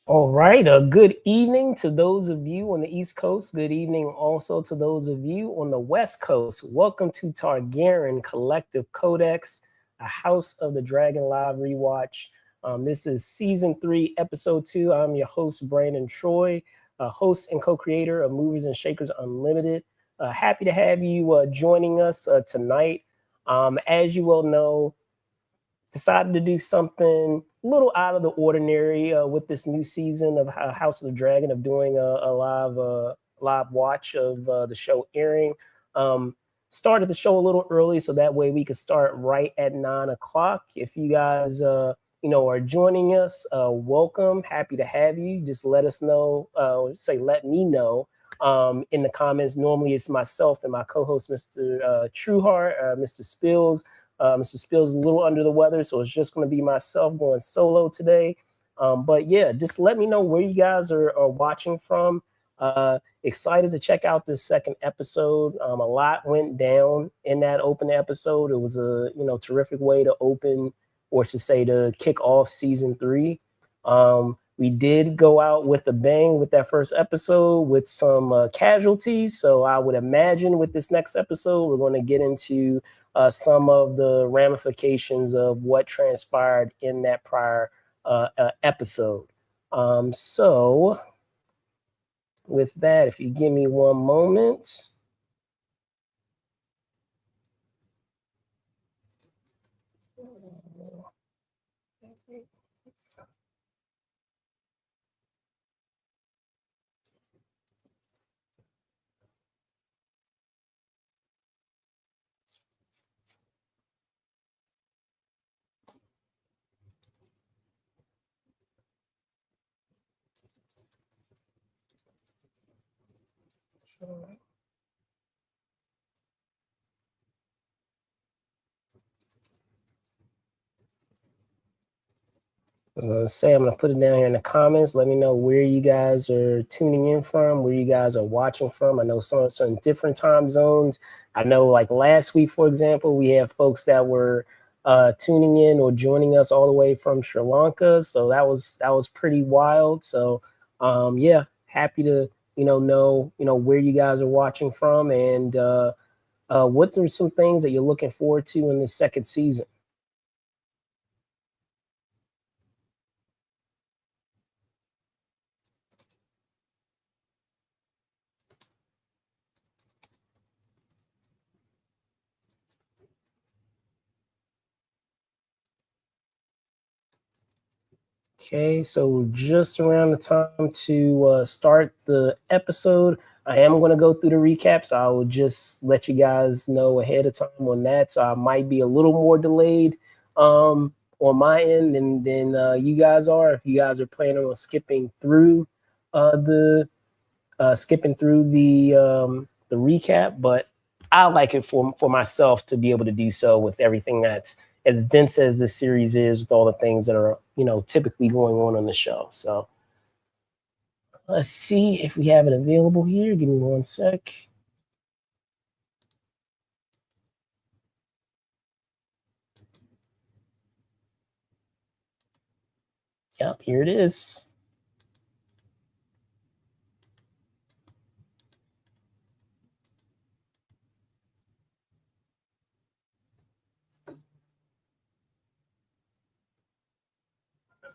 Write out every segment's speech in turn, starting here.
All right. Good evening to those of you on the East Coast. Good evening also to those of you on the West Coast. Welcome to Targaryen Collective Codex, a House of the Dragon Live rewatch. This is season 3, episode 2. I'm your host, Brandon Troy, host and co-creator of Movers and Shakers Unlimited. Happy to have you joining us tonight. As you well know, decided to do something a little out of the ordinary with this new season of House of the Dragon, of doing a live watch of the show airing. Started the show a little early so that way we could start right at 9 o'clock. If you guys are joining us, welcome. Happy to have you. Just let us know, let me know in the comments. Normally it's myself and my co-host, Mr. Trueheart, Mr. Spills. Mr. Spills is a little under the weather, so it's just going to be myself going solo today. But yeah, just let me know where you guys are watching from. Excited to check out this second episode. A lot went down in that open episode. It was a terrific way to open, or to say to kick off season 3. We did go out with a bang with that first episode with some casualties. So I would imagine with this next episode, we're going to get into some of the ramifications of what transpired in that prior episode. So with that, if you give me one moment. I was gonna say, I'm gonna put it down here in the comments. Let me know where you guys are tuning in from, where you guys are watching from. I know some different time zones. I know, like last week, for example, we have folks that were tuning in or joining us all the way from Sri Lanka. So that was pretty wild. So yeah, happy to know where you guys are watching from, and what are some things that you're looking forward to in the second season. Okay, so we're just around the time to start the episode. I am going to go through the recap, so I will just let you guys know ahead of time on that. So I might be a little more delayed on my end than you guys are. If you guys are planning on skipping through the recap, but I like it for myself to be able to do so with everything that's as dense as this series is, with all the things that are typically going on the show. So let's see if we have it available here. Give me one sec. Yep, here it is.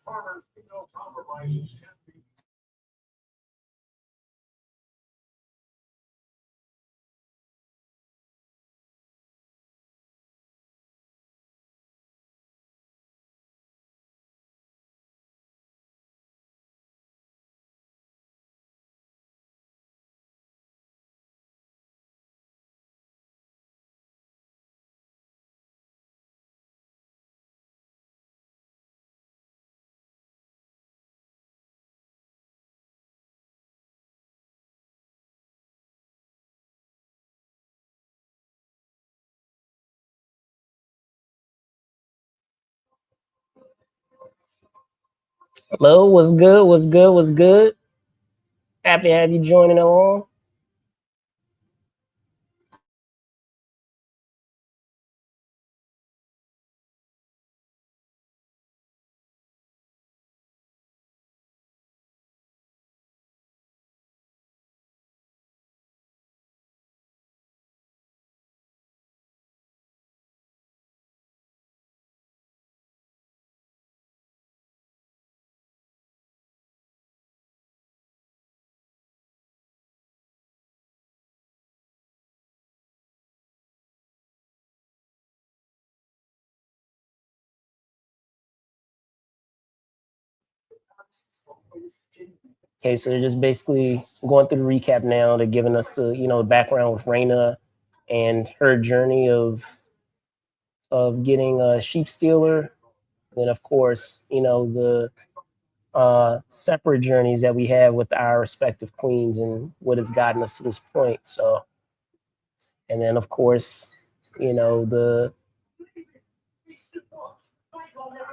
Farmers, compromises can be Hello, what's good? What's good? What's good? Happy to have you joining along. Okay, so they're just basically going through the recap now. They're giving us the background with Raina and her journey of getting a sheep stealer, and then of course the separate journeys that we have with our respective queens and what has gotten us to this point. So, and then of course the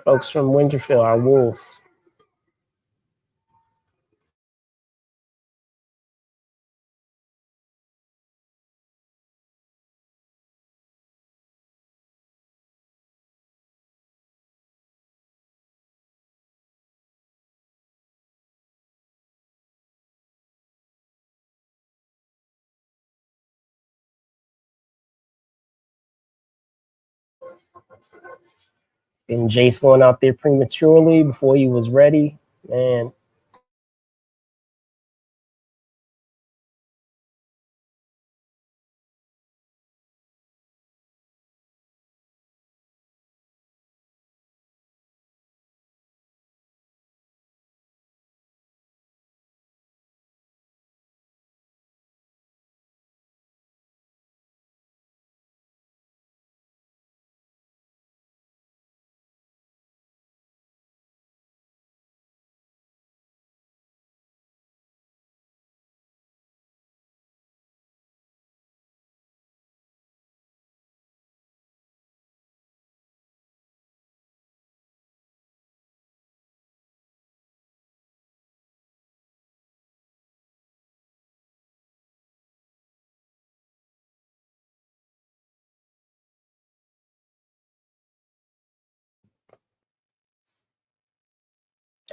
folks from Winterfell, our wolves. And Jace going out there prematurely before he was ready. Man,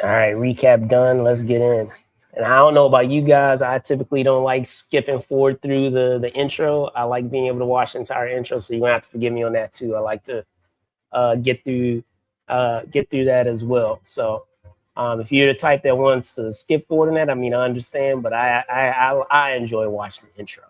all right, recap done. Let's get in. And I don't know about you guys. I typically don't like skipping forward through the intro. I like being able to watch the entire intro. So you're gonna have to forgive me on that too. I like to get through that as well. So if you're the type that wants to skip forward in that, I mean I understand, but I enjoy watching the intro.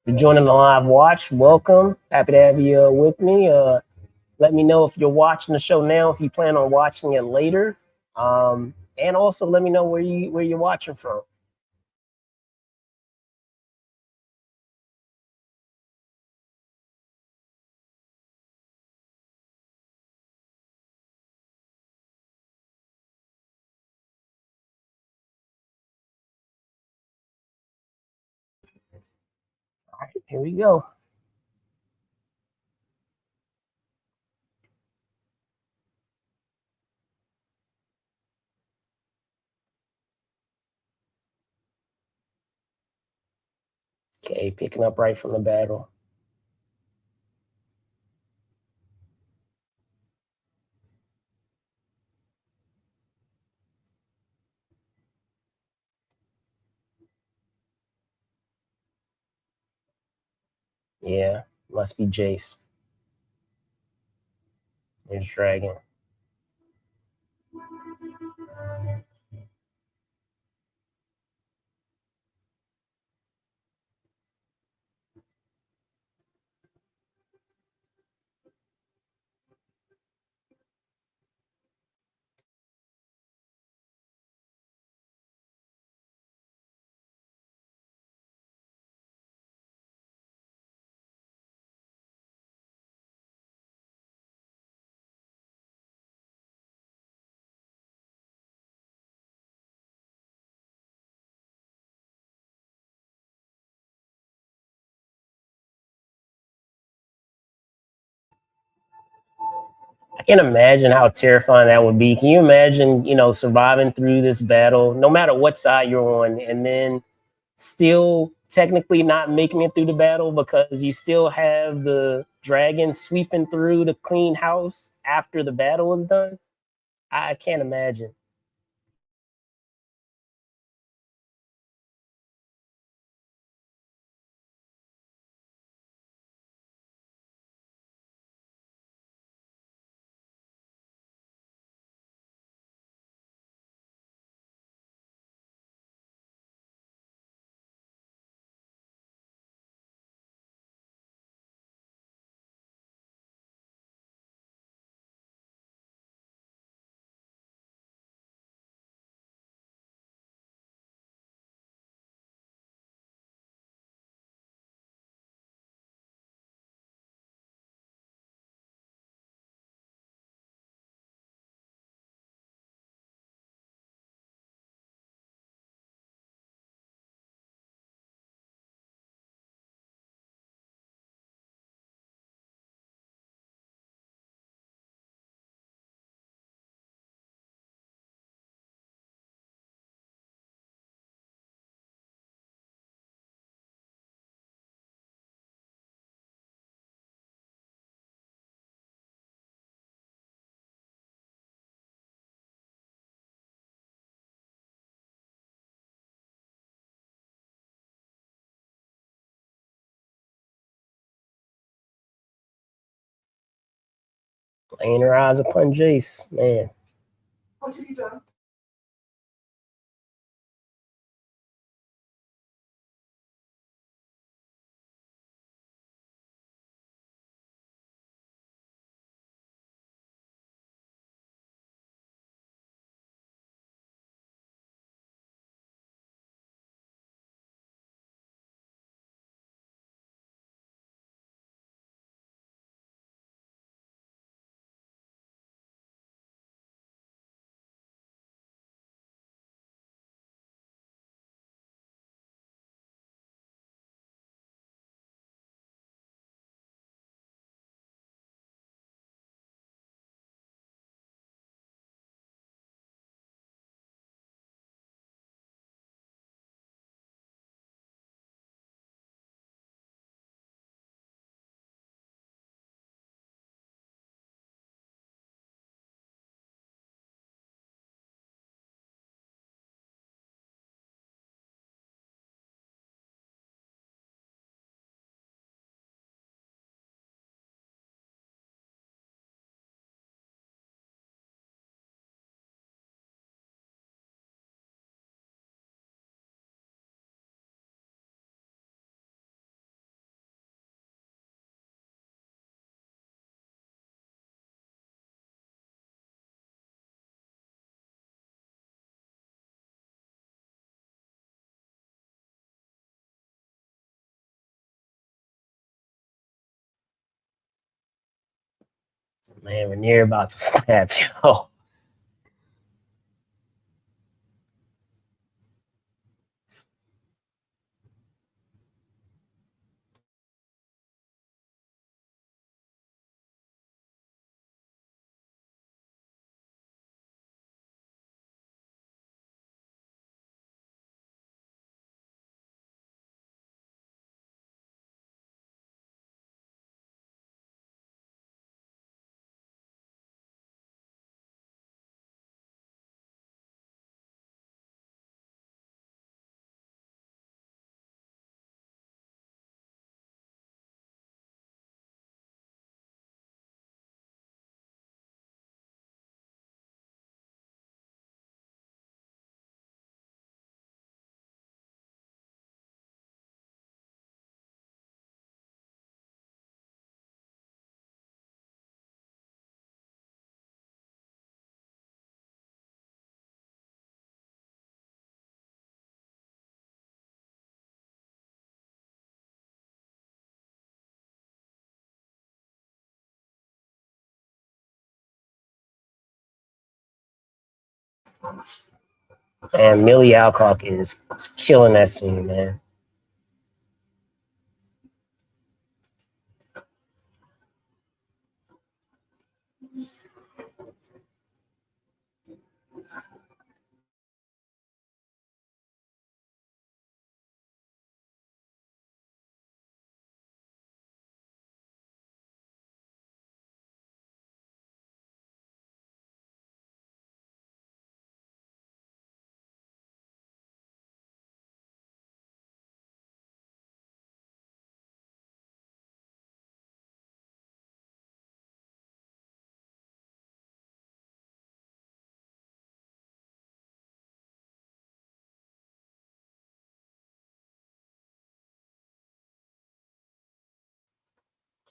If you're joining the live watch, welcome. Happy to have you with me. Let me know if you're watching the show now, if you plan on watching it later. And also let me know where you're watching from. All right, here we go. Okay, picking up right from the battle. Yeah, must be Jace. There's Dragon. I can't imagine how terrifying that would be. Can you imagine, surviving through this battle, no matter what side you're on, and then still technically not making it through the battle because you still have the dragon sweeping through to clean house after the battle is done? I can't imagine. Laying her eyes upon Jace, man. What have you done? Man, Rhaenyra about to snap, yo. And Millie Alcock is killing that scene, man.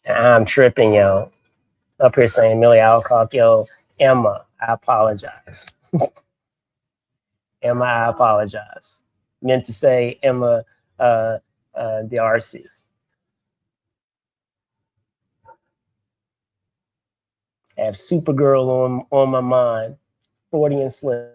I'm tripping, yo. Up here saying Millie Alcock, yo, Emma, I apologize. Emma, I apologize. Meant to say Emma D'Arcy. I have Supergirl on my mind, 40 and Slim.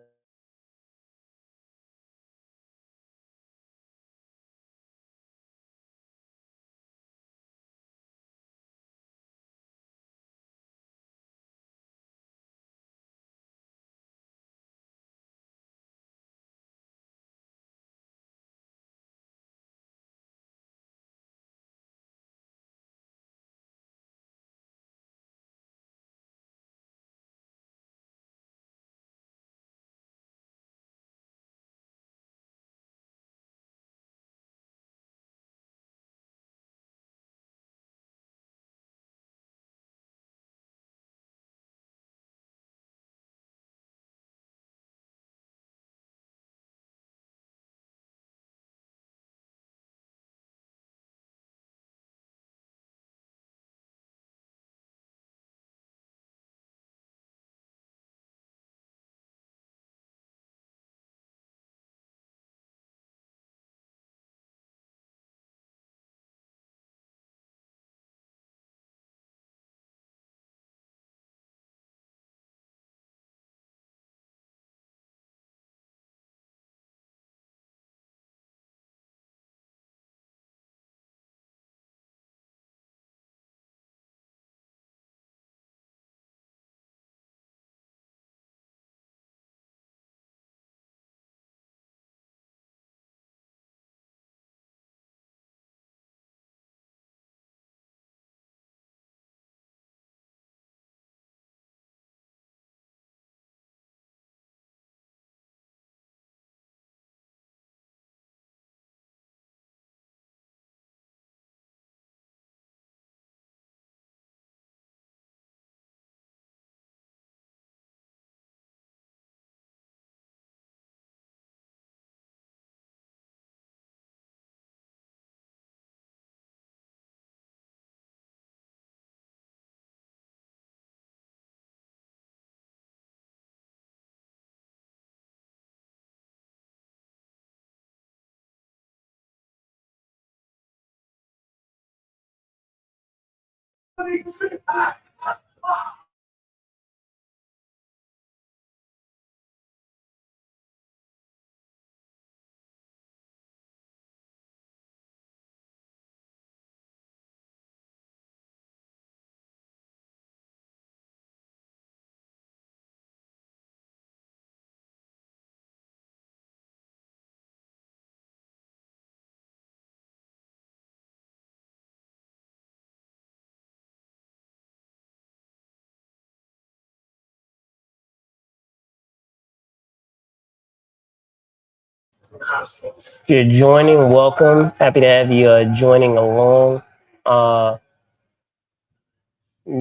If you're joining, welcome. Happy to have you joining along.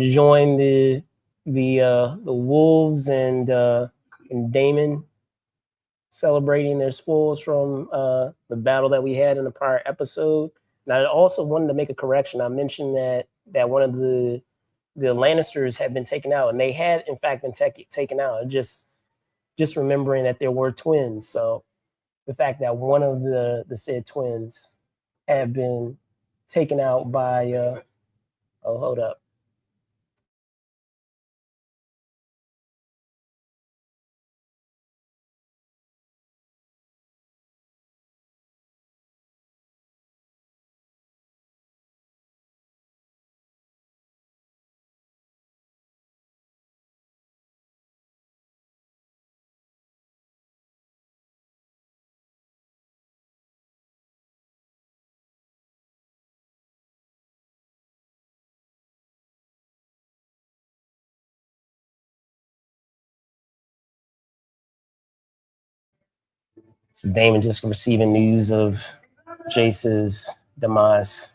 Join the Wolves and Damon celebrating their spoils from the battle that we had in the prior episode. And I also wanted to make a correction. I mentioned that one of the Lannisters had been taken out, and they had in fact been taken out. Just remembering that there were twins. So the fact that one of the said twins had been taken out by oh, hold up. Damon just receiving news of Jace's demise.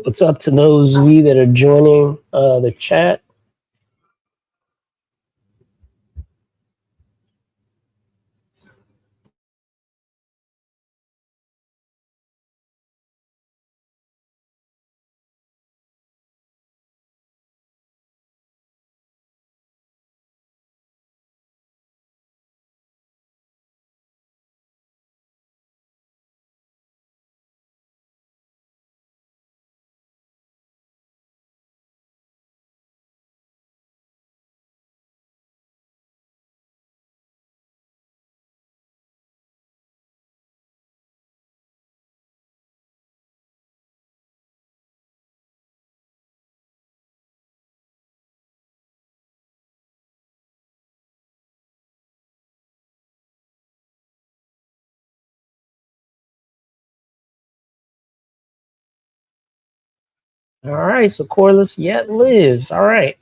What's up to those of you that are joining the chat? All right, so Corliss yet lives. All right.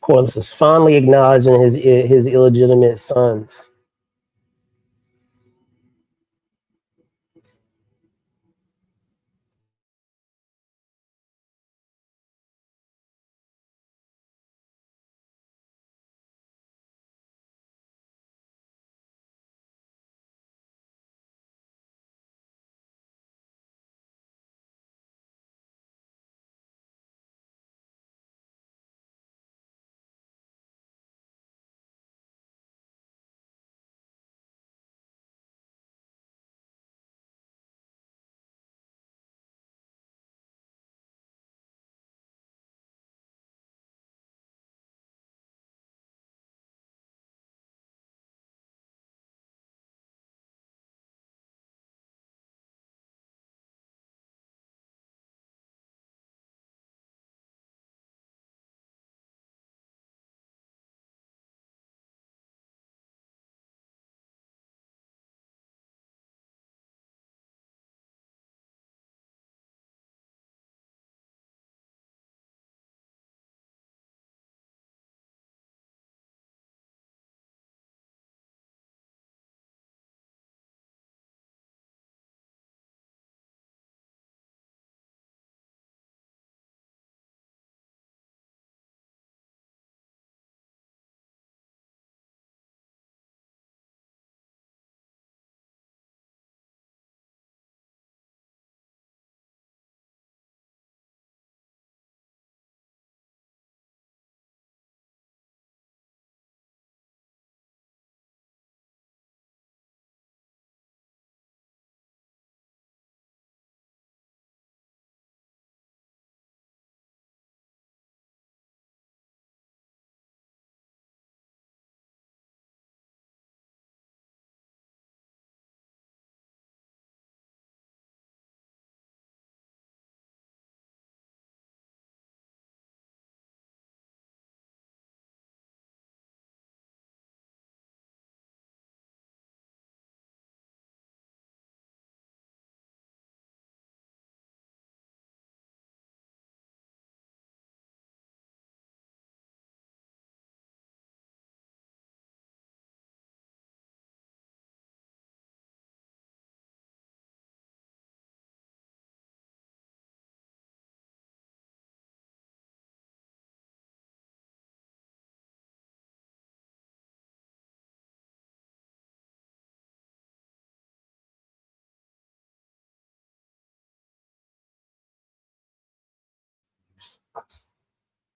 Corliss is fondly acknowledging his illegitimate sons.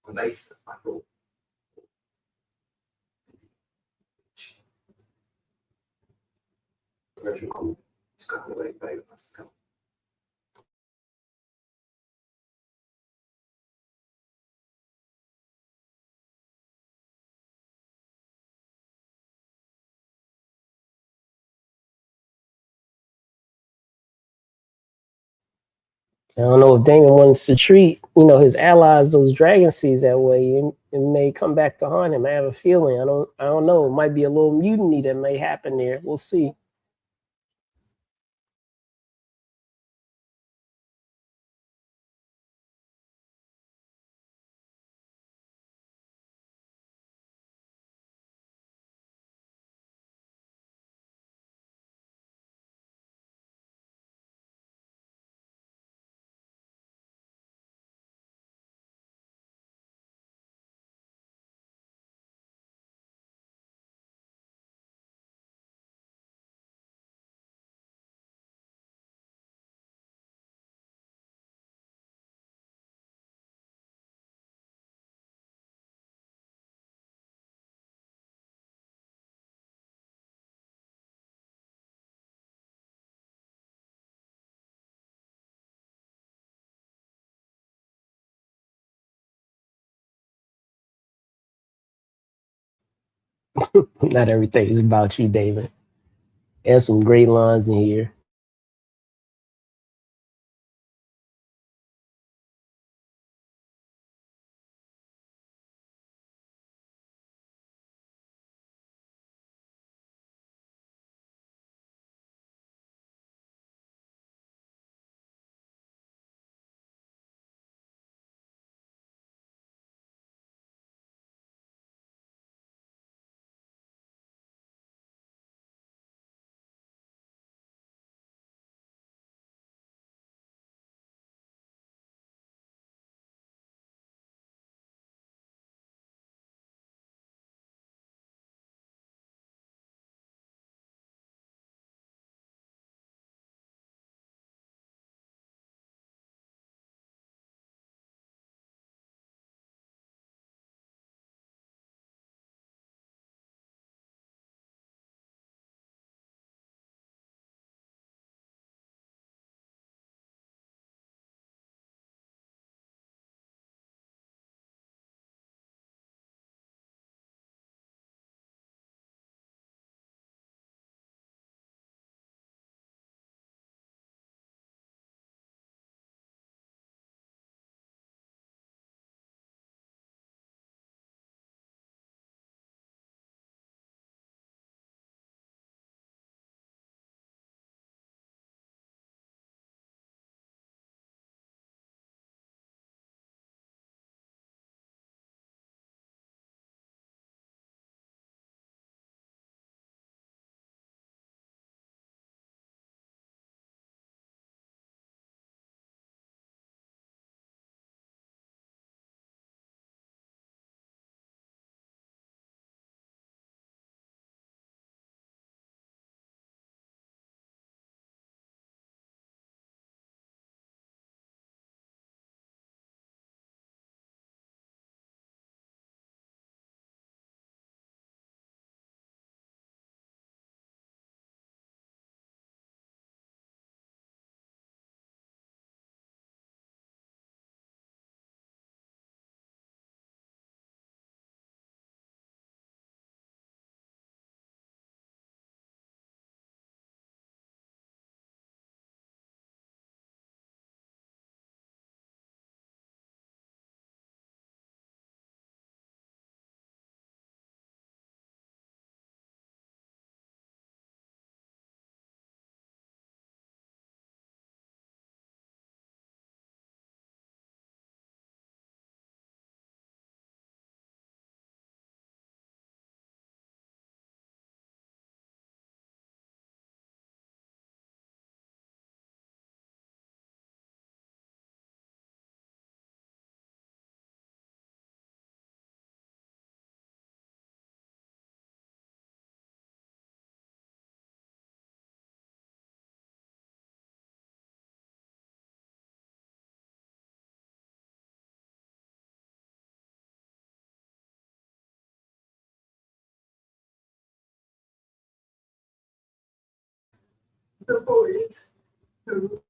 When they, I thought, version cool. It's got away, baby. That's the cool. I don't know if Damon wants to treat, his allies, those dragon seeds that way. It may come back to haunt him. I have a feeling. I don't know. It might be a little mutiny that may happen there. We'll see. Not everything is about you, David. There's some great lines in here. The void. Who?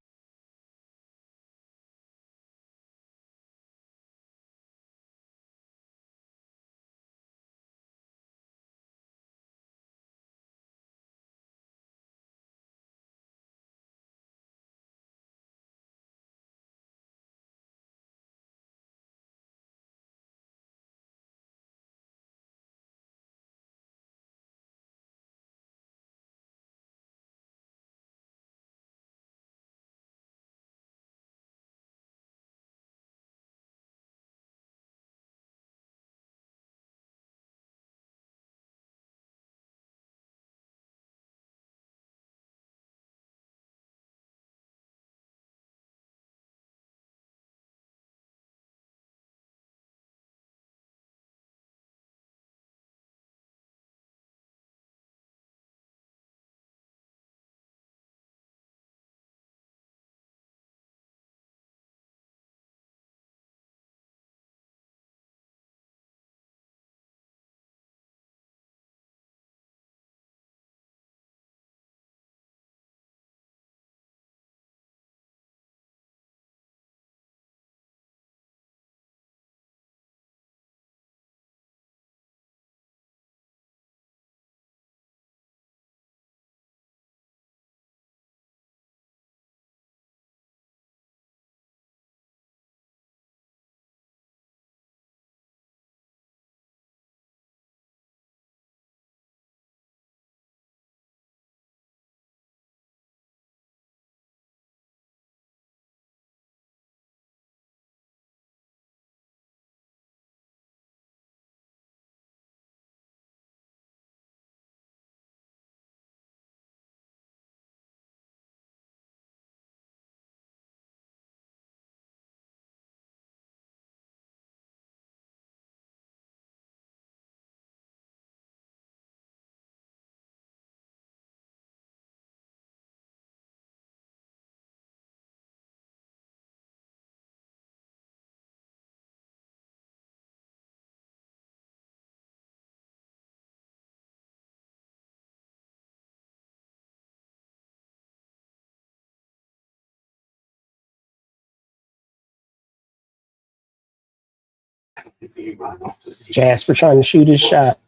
Jasper trying to shoot his shot.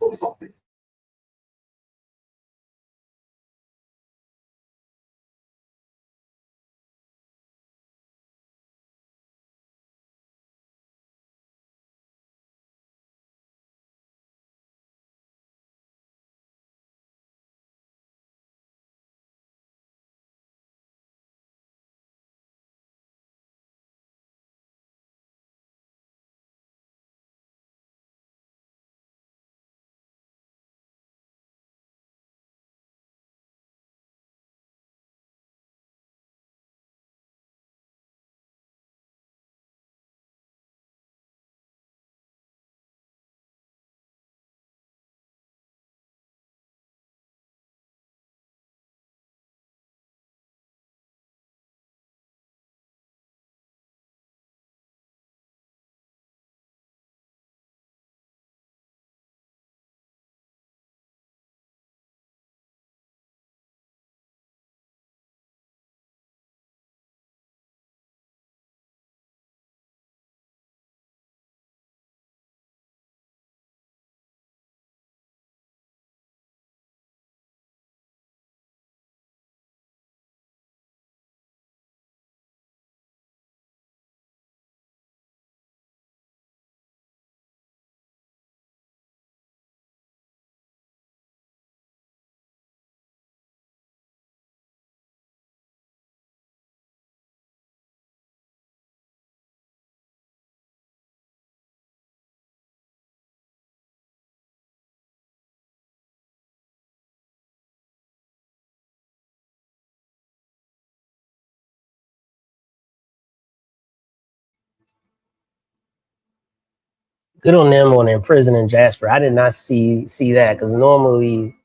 Good on them on imprisoning Jasper. I did not see that, because normally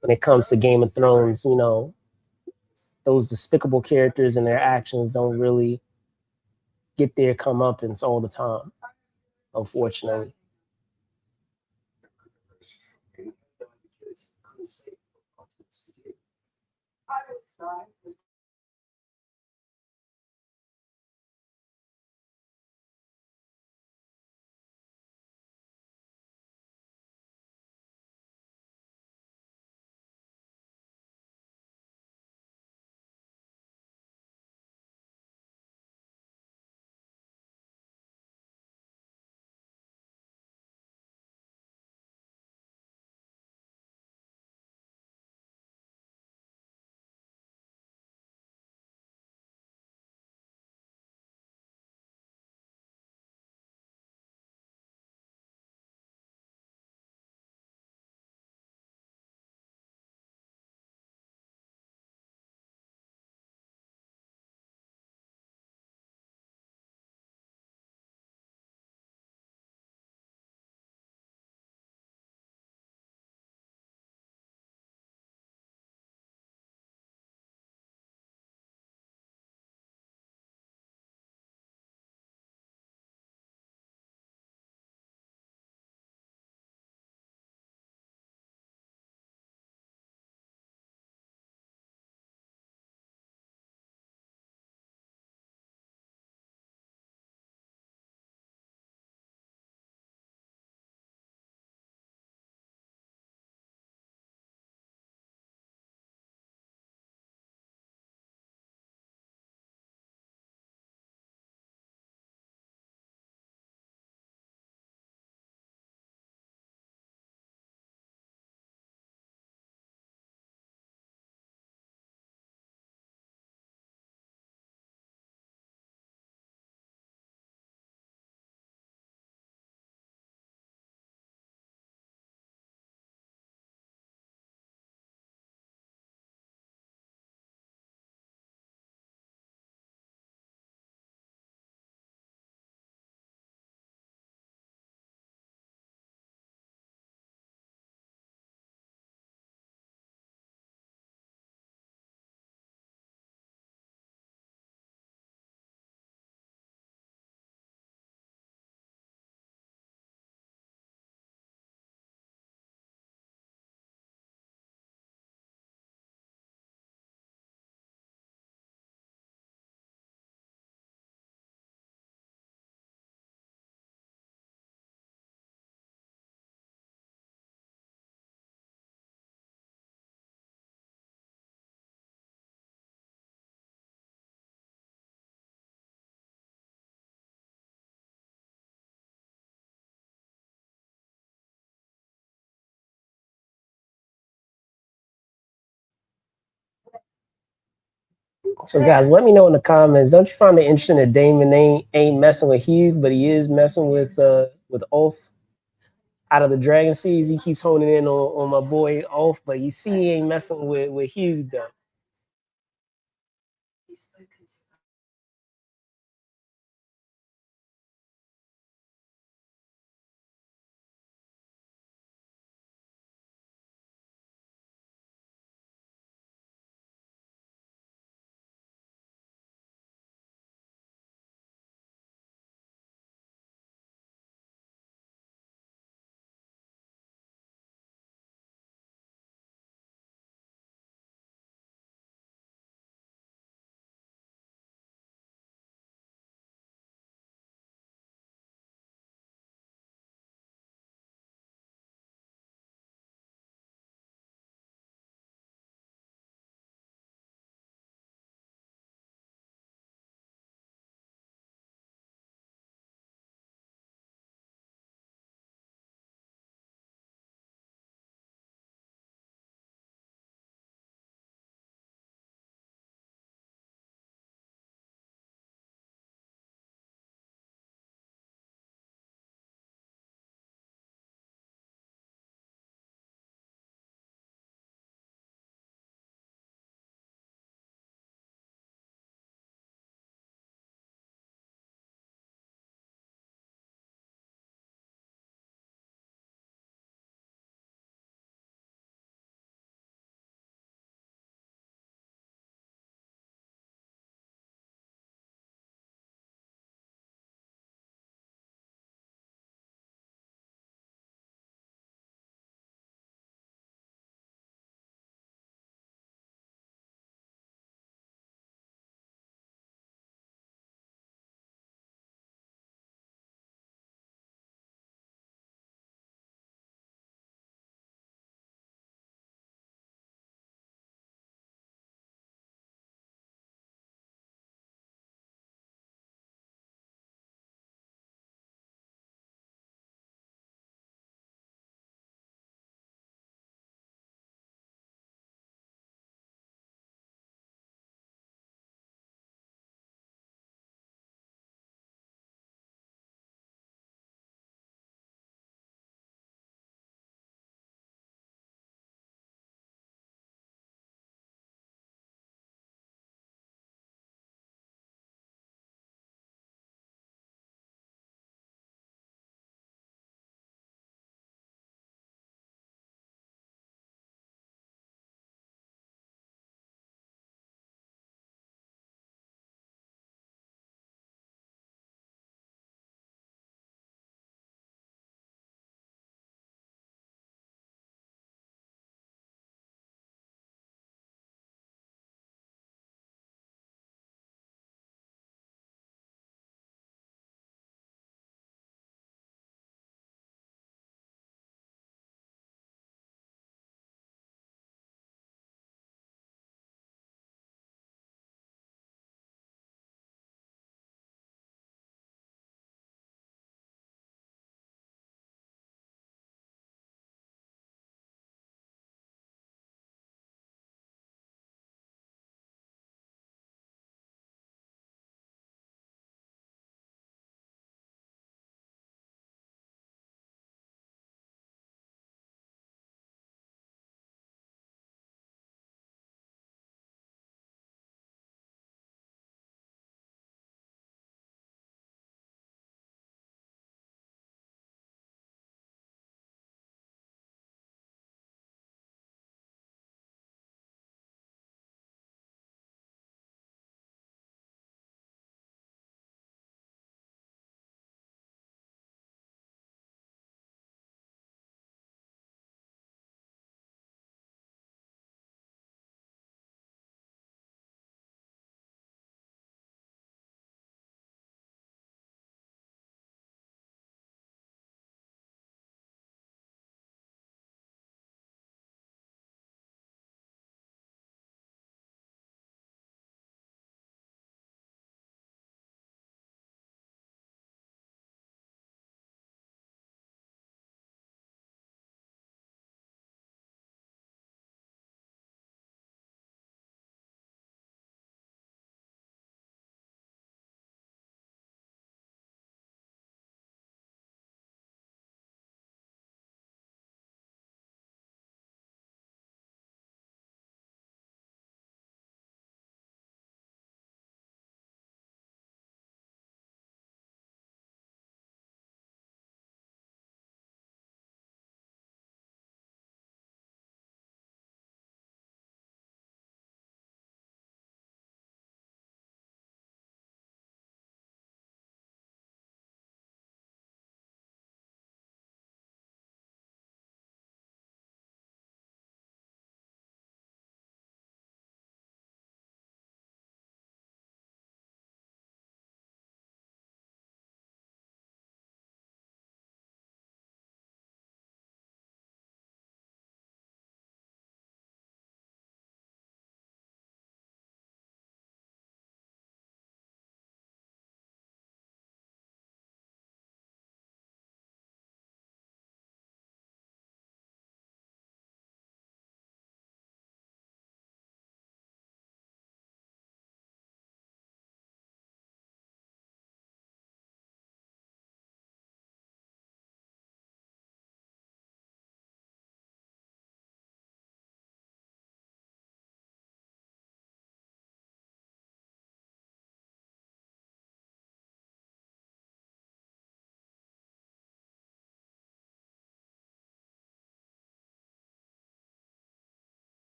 when it comes to Game of Thrones, you know, those despicable characters and their actions don't really get their comeuppance all the time, unfortunately. So guys, let me know in the comments. Don't you find it interesting that Damon ain't messing with Hugh, but he is messing with Ulf out of the Dragon Seas? He keeps honing in on my boy Ulf, but you see he ain't messing with Hugh though.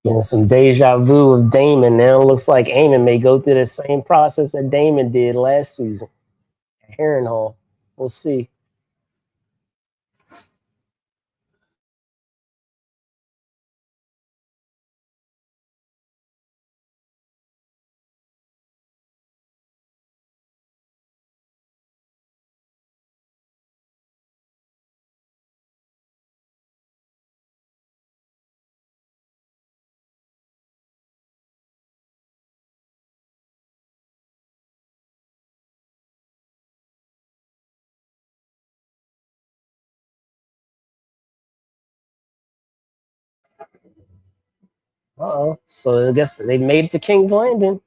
Getting some deja vu of Damon. Now it looks like Aemon may go through the same process that Damon did last season at Harrenhal. We'll see. Uh-oh. So I guess they made it to King's Landing.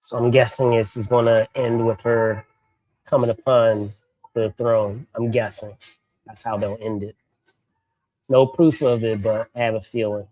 So I'm guessing this is going to end with her coming upon the throne. I'm guessing that's how they'll end it. No proof of it, but I have a feeling.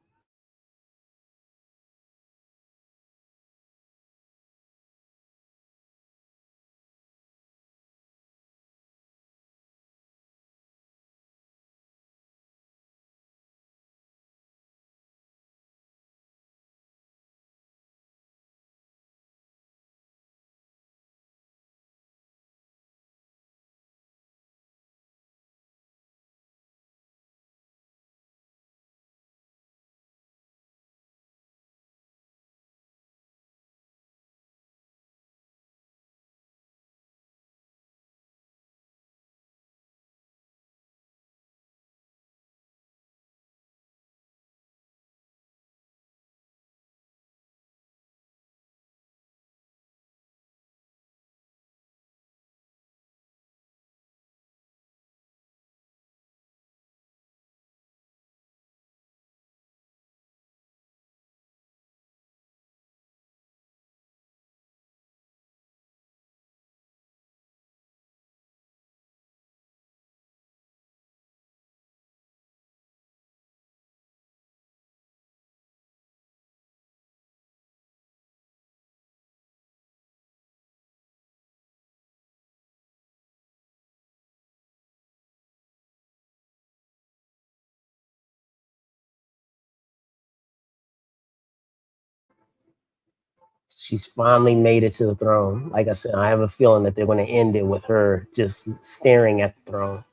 She's finally made it to the throne. Like I said, I have a feeling that they're going to end it with her just staring at the throne.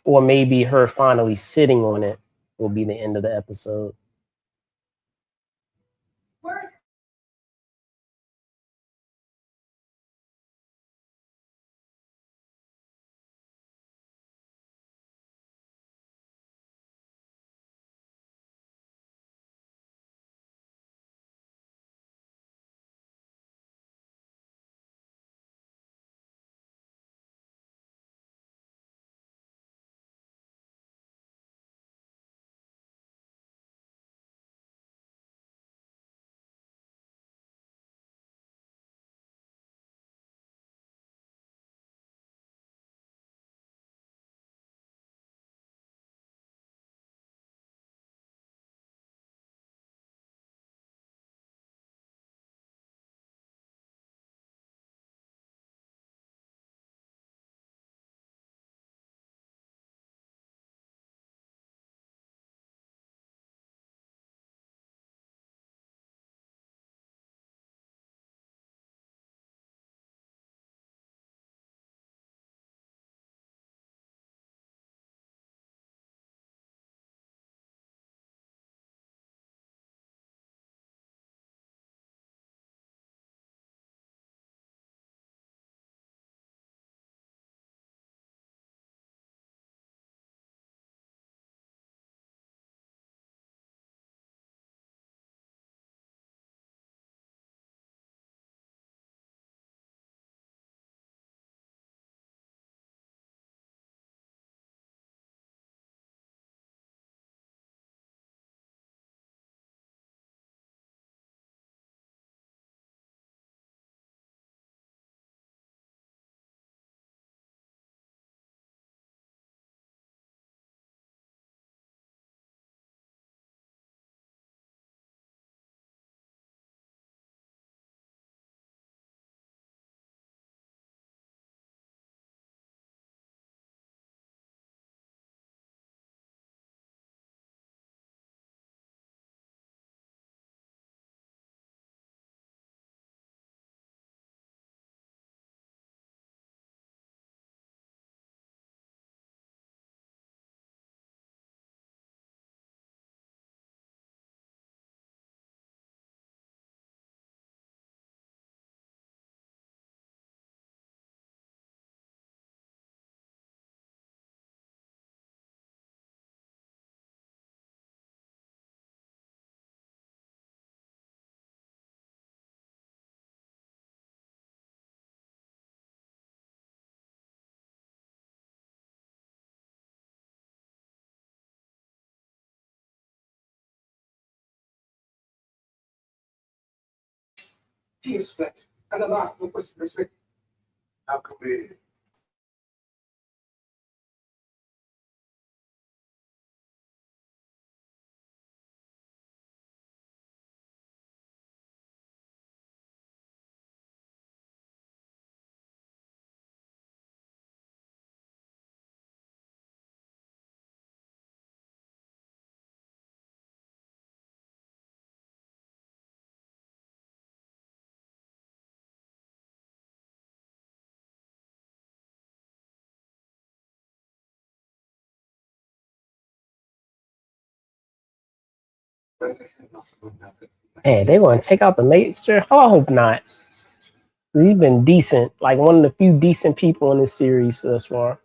Or maybe her finally sitting on it will be the end of the episode. He is flat and alive with respect. How could we? Hey, they're going to take out the Maester? Oh, I hope not. He's been decent, like one of the few decent people in this series thus far.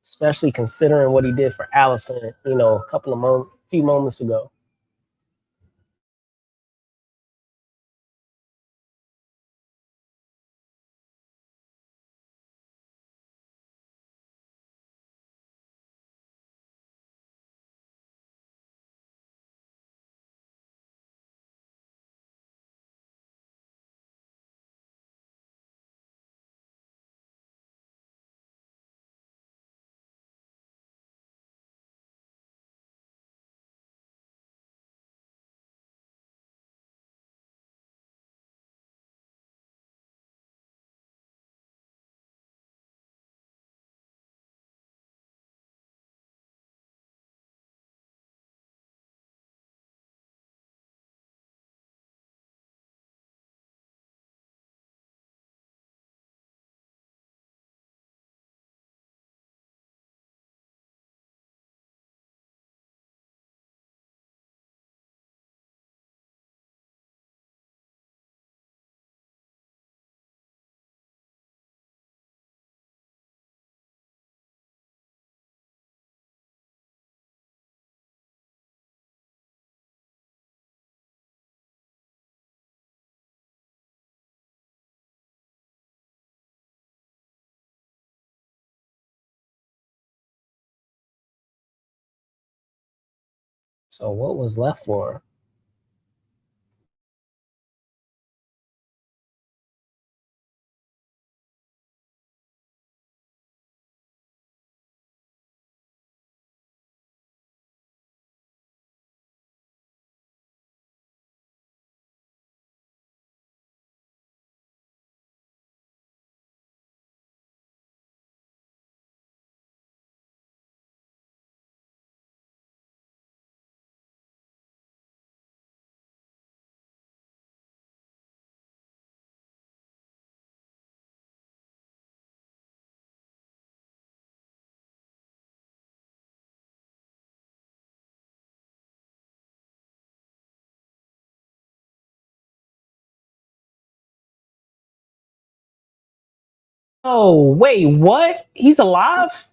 Especially considering what he did for Allison, few moments ago. So what was left for her? Oh, wait, what? He's alive?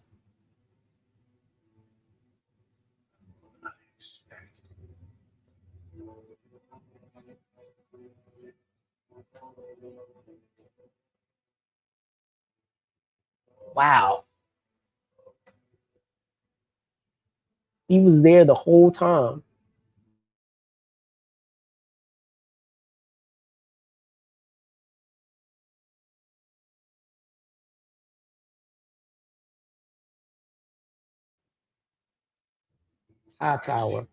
Wow. He was there the whole time. High tower.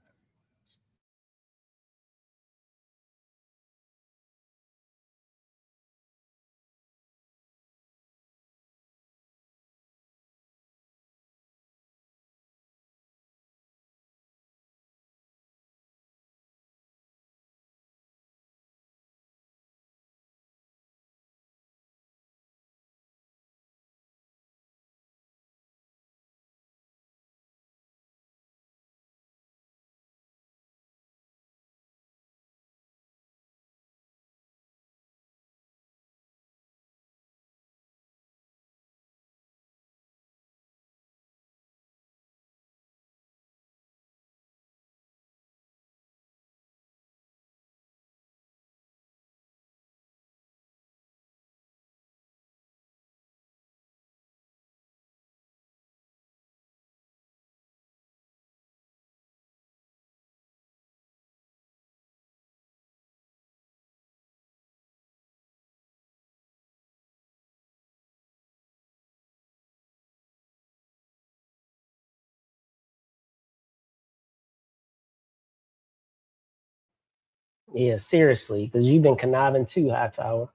Yeah, seriously, because you've been conniving too, High Tower.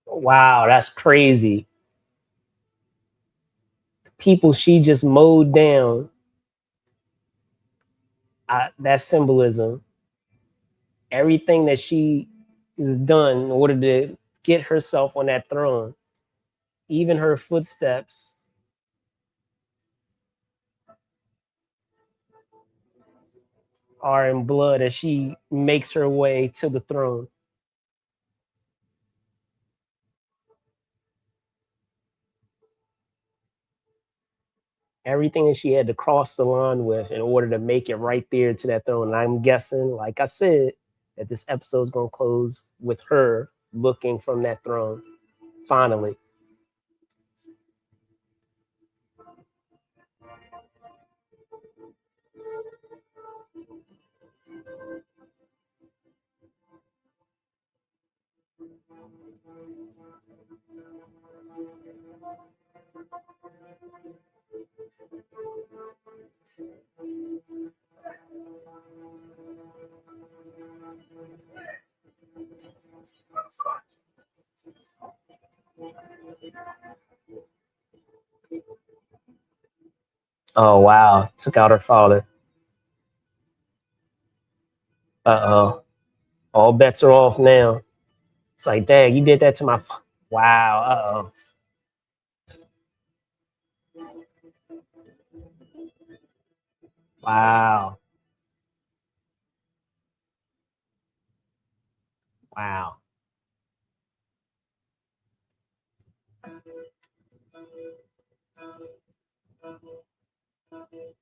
Wow, that's crazy. People she just mowed down. That symbolism. Everything that she has done in order to get herself on that throne, even her footsteps. are in blood as she makes her way to the throne. Everything that she had to cross the line with in order to make it right there to that throne. And I'm guessing, like I said, that this episode is going to close with her looking from that throne finally. Oh, wow. Took out her father. Uh-oh. All bets are off now. It's like, dang, you did that to my... Wow. Uh-oh. Wow. Wow.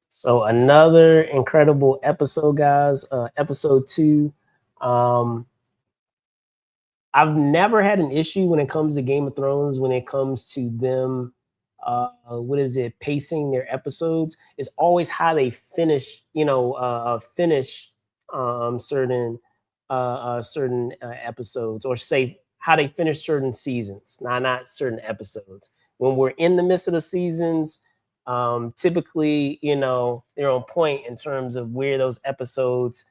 So another incredible episode, guys. Episode 2. I've never had an issue when it comes to Game of Thrones, when it comes to them, what is it, pacing their episodes. It's always how they finish, finish certain episodes, or say how they finish certain seasons, not certain episodes. When we're in the midst of the seasons, typically, they're on point in terms of where those episodes,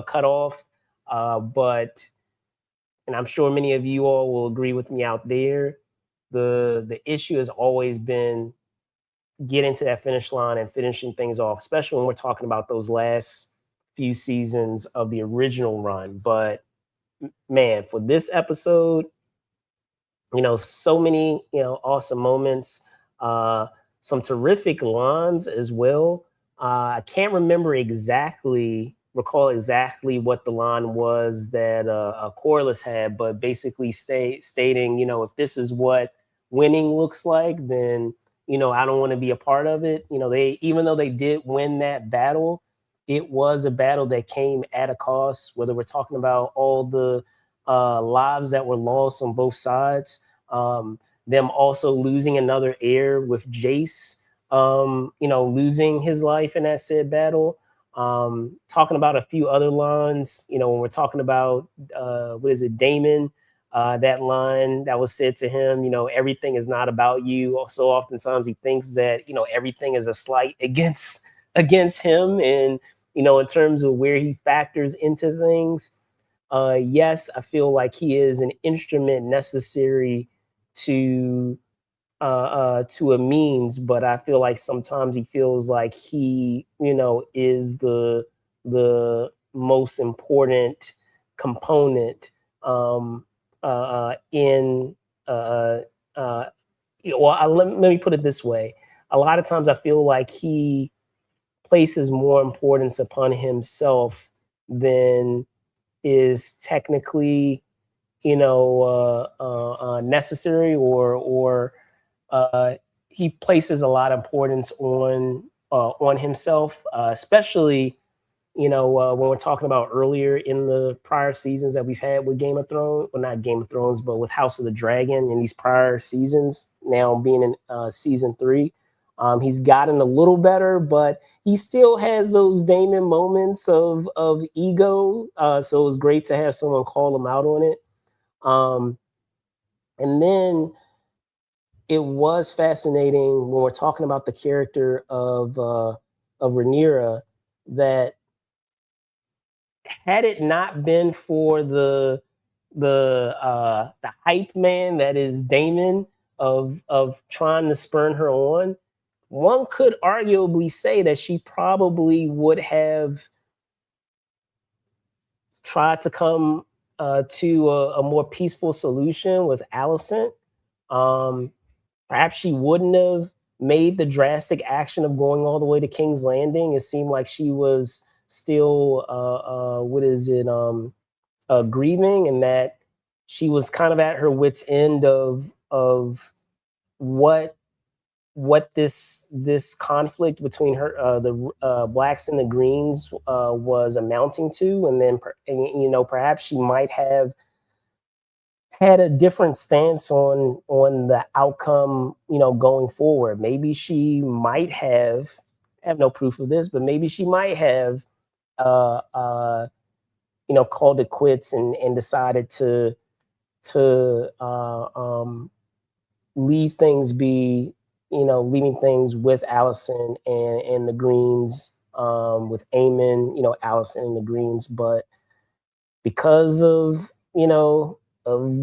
cut off. But and I'm sure many of you all will agree with me out there, the issue has always been getting to that finish line and finishing things off, especially when we're talking about those last few seasons of the original run. But man, for this episode, so many, awesome moments, some terrific lines as well. I can't recall exactly what the line was that Corliss had, but basically stating, if this is what winning looks like, then, I don't want to be a part of it. Even though they did win that battle, it was a battle that came at a cost, whether we're talking about all the lives that were lost on both sides. Them also losing another heir with Jace, losing his life in that said battle. Talking about a few other lines, when we're talking about, what is it, Damon, that line that was said to him, everything is not about you. So oftentimes he thinks that, everything is a slight against him. And, in terms of where he factors into things, yes, I feel like he is an instrument necessary to to a means, but I feel like sometimes he feels like he, is the most important component in uh, let me put it this way. A lot of times I feel like he places more importance upon himself than is technically, necessary, or he places a lot of importance on himself, especially, when we're talking about earlier in the prior seasons that we've had with Game of Thrones, well, not Game of Thrones, but with House of the Dragon in these prior seasons, now being in season 3. He's gotten a little better, but he still has those Damon moments of ego. So it was great to have someone call him out on it. And then it was fascinating when we're talking about the character of Rhaenyra, that had it not been for the hype man that is Damon, of trying to spurn her on, one could arguably say that she probably would have tried to come to a more peaceful solution with Alicent. Um, Perhaps she wouldn't have made the drastic action of going all the way to King's Landing. It seemed like she was still what is it grieving, and that she was kind of at her wits end of what this conflict between her the blacks and the greens was amounting to, and then perhaps she might have had a different stance on the outcome, going forward. Maybe she might have, I have no proof of this, but maybe she might have uh uh called it quits and decided to leave things be, leaving things with Allison and the Greens, with Eamon, Allison and the Greens. But because of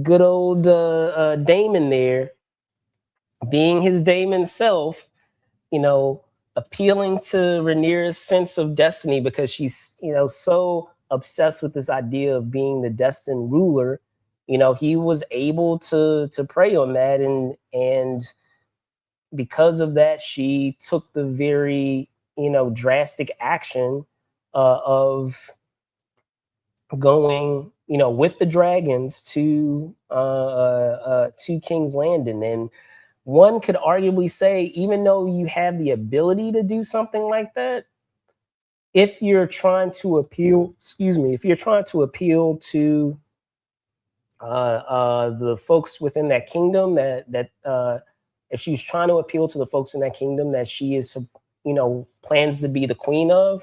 good old Damon there, being his Damon self, you know, appealing to Rhaenyra's sense of destiny, because she's, so obsessed with this idea of being the destined ruler. He was able to prey on that, and because of that, she took the very, drastic action of going, with the dragons to King's Landing. And one could arguably say, even though you have the ability to do something like that, if you're trying to appeal, if you're trying to appeal to the folks within that kingdom, that if she's trying to appeal to the folks in that kingdom that she is, plans to be the queen of,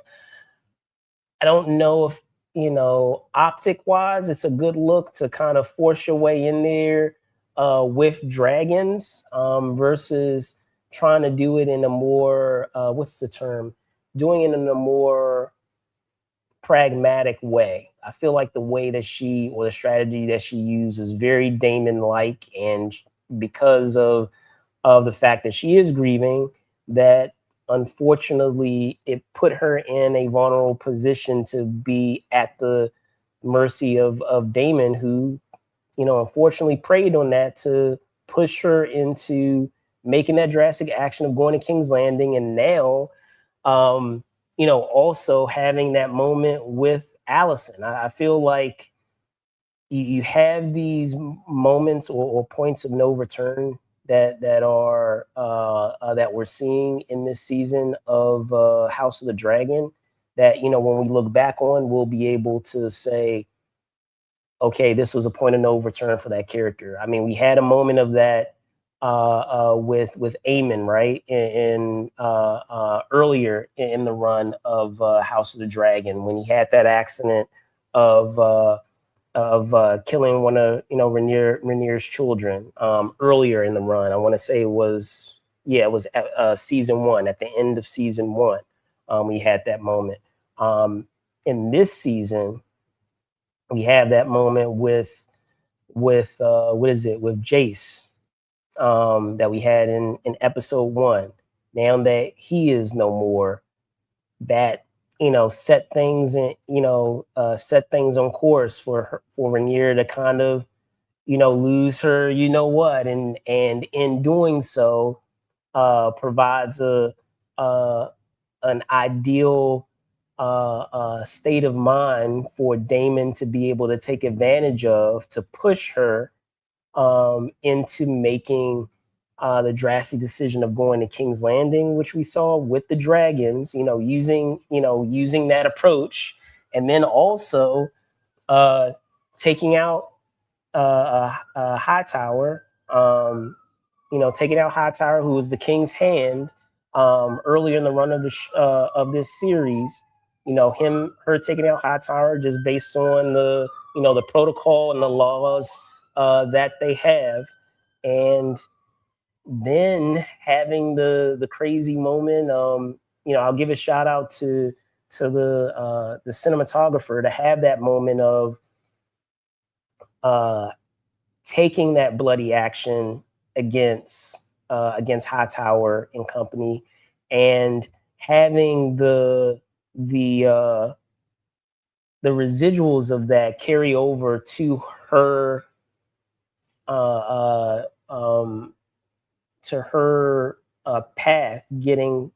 I don't know if, optic wise, it's a good look to kind of force your way in there with dragons, versus trying to do it in a more, what's the term? Doing it in a more pragmatic way. I feel like the way that she, or the strategy that she used, is very Damon like, and because of the fact that she is grieving, that unfortunately it put her in a vulnerable position to be at the mercy of Damon, who, unfortunately preyed on that to push her into making that drastic action of going to King's Landing. And now, also having that moment with Allison. I feel like you have these moments, or points of no return that we're seeing in this season of House of the Dragon, that, when we look back on, we'll be able to say, okay, this was a point of no return for that character. I mean, we had a moment of that with Eamon, right, in earlier in the run of House of the Dragon, when he had that accident of killing one of, Rhaenyra's children, earlier in the run. I want to say it was season one, at the end of season one. We had that moment. In this season, we have that moment with what is it, with Jace, that we had in episode one. Now that he is no more, that, set things in, set things on course for Rhaenyra to kind of, lose her, and in doing so, provides uh, an ideal state of mind for Damon to be able to take advantage of, to push her into making the drastic decision of going to King's Landing, which we saw with the dragons, using that approach, and then also taking out Hightower, taking out Hightower, who was the King's hand earlier in the run of of this series. Her taking out Hightower just based on the protocol and the laws that they have, and then having the crazy moment. I'll give a shout out to the cinematographer, to have that moment of taking that bloody action against Hightower and company, and having the residuals of that carry over to her uh, uh, um, path, getting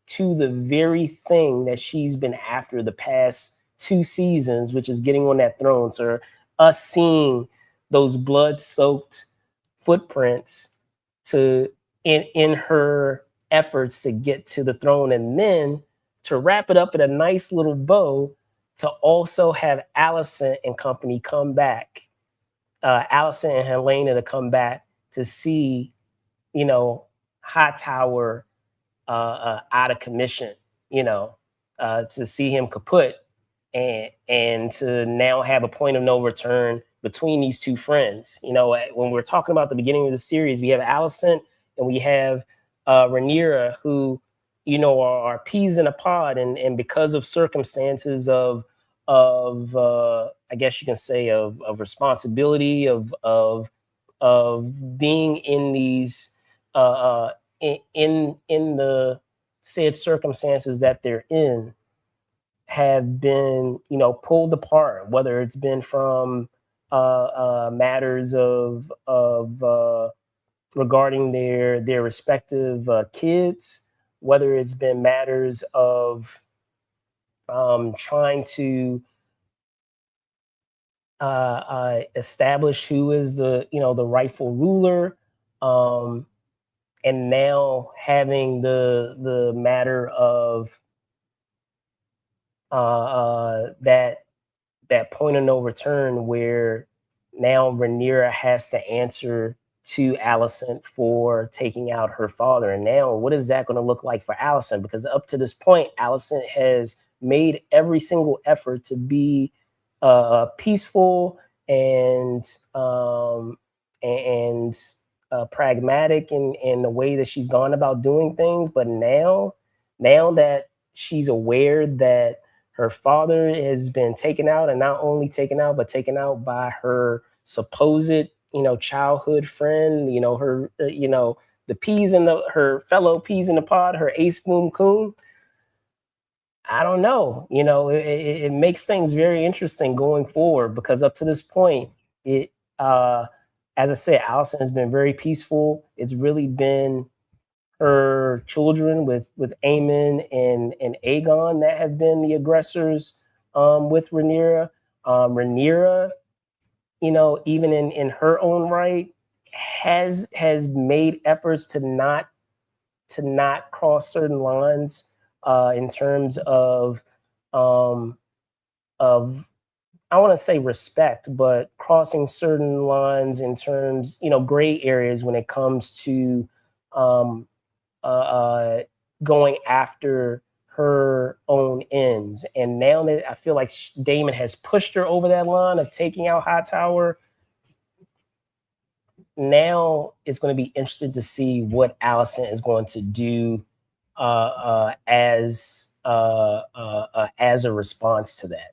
to the very thing that she's been after the past 2 seasons, which is getting on that throne. So us seeing those blood-soaked footprints to in her efforts to get to the throne, and then to wrap it up in a nice little bow, to also have Alicent and company come back, Alicent and Helena to come back to see, Hightower out of commission, to see him kaput, and to now have a point of no return between these two friends. When we're talking about the beginning of the series, we have Alicent and we have Rhaenyra, who are peas in a pod, and because of circumstances of I guess you can say of responsibility, of being in these in the said circumstances that they're in, have been pulled apart, whether it's been from matters of regarding their respective kids, whether it's been matters of trying to establish who is the rightful ruler, and now having the matter of that point of no return, where now Rhaenyra has to answer to Alicent for taking out her father. And now what is that going to look like for Alicent? Because up to this point, Alicent has made every single effort to be peaceful and pragmatic in the way that she's gone about doing things. But now that she's aware that her father has been taken out, and not only taken out, but taken out by her supposed, childhood friend, her, the peas in her fellow peas in the pod, her ace boom coon. I don't know. It makes things very interesting going forward, because up to this point, it, as I said, Alicent has been very peaceful. It's really been her children with Aemon and Aegon that have been the aggressors with Rhaenyra. Rhaenyra, even in her own right, has made efforts to not cross certain lines in terms of I want to say respect, but crossing certain lines in terms, gray areas when it comes to going after her own ends. And now that I feel like Daemon has pushed her over that line of taking out Hightower, now it's going to be interesting to see what Alicent is going to do as a response to that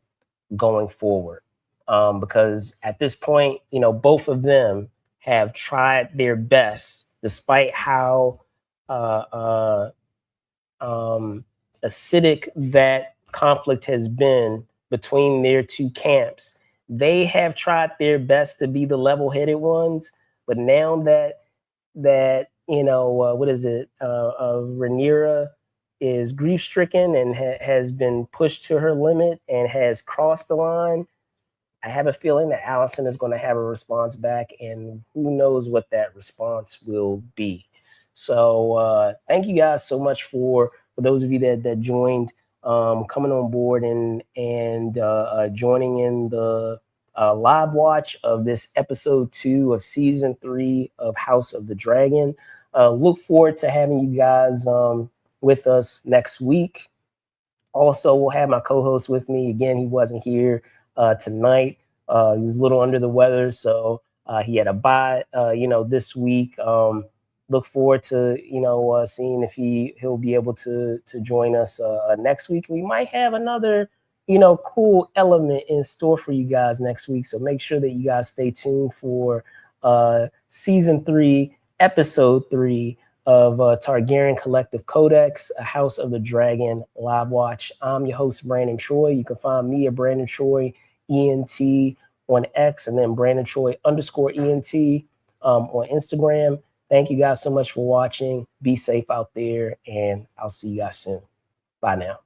going forward. Because at this point, both of them have tried their best, despite how acidic that conflict has been between their two camps. They have tried their best to be the level-headed ones, but now that what is it? Rhaenyra is grief-stricken and has been pushed to her limit and has crossed the line. I have a feeling that Alicent is going to have a response back, and who knows what that response will be. So thank you guys so much for those of you that joined, coming on board and joining in the live watch of this episode 2 of season 3 of House of the Dragon. Look forward to having you guys with us next week. Also, we'll have my co-host with me. Again, he wasn't here tonight. He was a little under the weather, so he had a bye, this week. Look forward to, seeing if he'll be able to join us next week. We might have another, cool element in store for you guys next week. So make sure that you guys stay tuned for season 3, episode 3 of Targaryen Collective Codex, a House of the Dragon live watch. I'm your host, Brandon Choi. You can find me at Brandon Choi ENT on X, and then Brandon Choi _ENT on Instagram. Thank you guys so much for watching. Be safe out there, and I'll see you guys soon. Bye now.